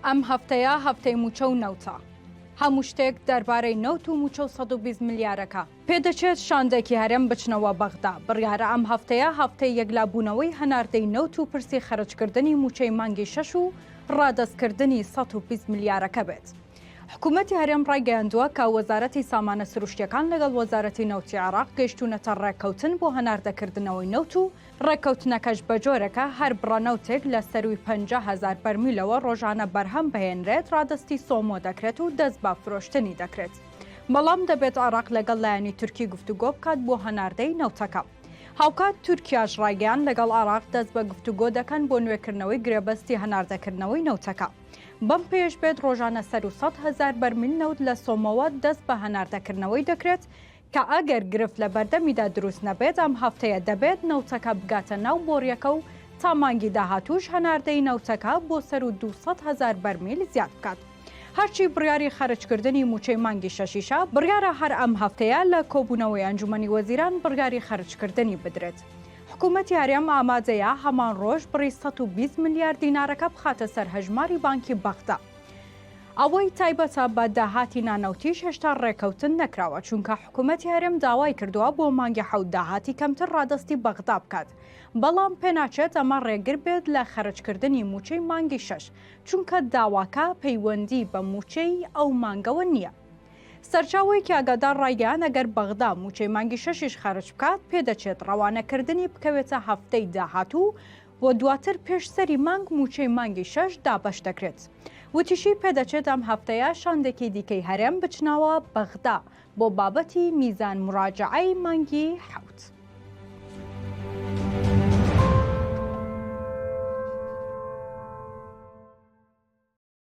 ئەم هەفتەیە هەفتەی موچە و نەوتە. هەموو شتێک دەربارەی نەوت و موچە و 120 میلیارەکە. پێدەچێت شاندێکی هەرێم بچنەوە بەغدا. بڕیارە ئەم هەفتەیە هەفتەی یەکلابوونەوەی هەناردەی نەوت و پرسی خەرجکردنی موچەی مانگی 6 و ڕادەستکردنی 120 میلیارەکە بێت. حکوومەتی هەرێم ڕایگەیاندووە کە وەزارەتی سامانە سروشتیەکان لەگەڵ وەزارەتی نەوتی عێراق گەیشتونەتە ڕێککەوتن بۆ هەناردەکردنەوەی نەوت و ڕێککەوتنەکەش بە جۆرەکە هەر بڕەنەوتێک لە سەروی 50,000 بەرمیلەوە ڕۆژانە بەرهەم بهێنرێت ڕادستی سۆمۆ دەکرێت و دەست بە فرۆشتنی دەکرێت. بەڵام دەبێت عێراق لەگەڵ لایەنی تورکی گفتوگۆ بکات بۆ هەناردەی نەوتەکە. هاوکات تورکیاش ڕایگەیان لەگەڵ عێراق دەست بە گفتوگۆ دەکەن بۆ نوێکردنەوەی گرێبەستی هەناردەکردنەوەی نەوتەکە. بەم پێش بێت ڕۆژانە سەر و 100,000 بەرمیل نەوت لە سۆمەوە دەست بە هەناردەکردنەوەی دەکرێت کە ئەگەر گرفت لە بەردەمیدا دروست نەبێت ئەم هەفتەیە دەبێت نەوتەکە بگاتە ناو بۆریەکە و تا مانگی داهاتوش هەناردەی نەوتەکە بۆ سەر و 200,000 بەرمیل زیاد بکات. هەرچی بڕیاری خەرجکردنی موچەی مانگی شەشیشە بڕیارە هەر ئەم هەفتەیە لە کۆبوونەوەی ئەنجومەنی وەزیران بڕیاری خەرجکردنی بدرێت. حکوومەتی هەرێم ئامادەیە هەمان ڕۆژ بڕی 120 میلیارد دینارەکە بخاتە سەر هەژماری بانکی بەغدا. ئەوەی تایبەتە بە داهاتی نانەوتیش هێشتا ڕێکەوتن نەکراوە چونکە حکوومەتی هەرێم داوای کردووە بۆ مانگی 7 داهاتی کەمتر ڕادستی بەغدا بکات. بەڵام پێناچێت ئەمە ڕێگر بێت لە خەرجکردنی موچەی مانگی 6 چونکە داواکە پەیوەندی بە موچەی ئەو مانگەوە نییە. سەرچاوەیەکی ئاگادار ڕایگەیان ئەگەر بەغدا موچەی مانگی 6 خەرج بکات پێدەچێت ڕەوانەکردنی بکەوێتە هەفتەی داهاتوو بۆ دواتر پێشسەری مانگ موچەی مانگی 6 دابەش دەکرێت. وتیشی پێدەچێت ئەم هەفتەیە شاندێکی دیکەی هەرێم بچنەوە بەغدا بۆ بابەتی میزان مراجعەی مانگی 7.